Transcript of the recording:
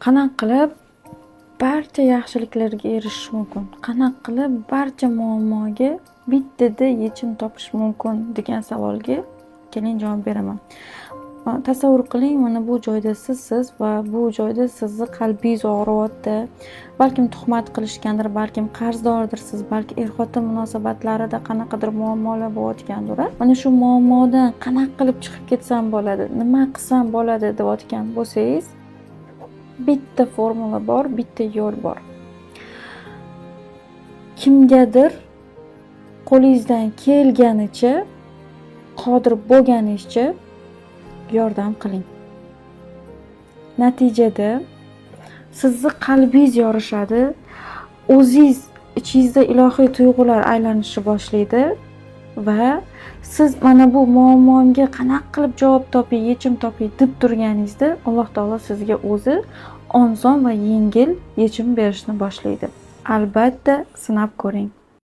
Qanaqa qilib barcha yaxshiliklarga erishish mumkin? Qanaqa qilib barcha muammoga bittada yechim topish mumkin degan savolga keling javob beraman. Tasavvur qiling, mana bu joyda sizsiz va bu joyda sizni qalbingiz og'riyapti. Balkim tuhmat qilishgandir, balkim qarzdordirsiz, balki er-xotin munosabatlarida qanaqadir muammolar bo'layotgandir. Mana shu muammodan qanaqa qilib chiqib ketsam bo'ladi, nima qilsam bo'ladi deyotgan bo'lsangiz, bitta formula bor, bitta yo'l bor. Kimgadir qo'lingizdan kelganicha, qodir bo'lganingizcha yordam qiling. Natijada sizni qalbingiz yorishadi, o'zingiz ichingizda ilohiy tuyg'ular aylanishni boshlaydi va siz mana bu muammomga qanaqa qilib javob toping, yechim toping deb turganingizda Alloh taolo sizga o'zi oson va yengil yechim berishni boshlaydi. Albatta sinab ko'ring.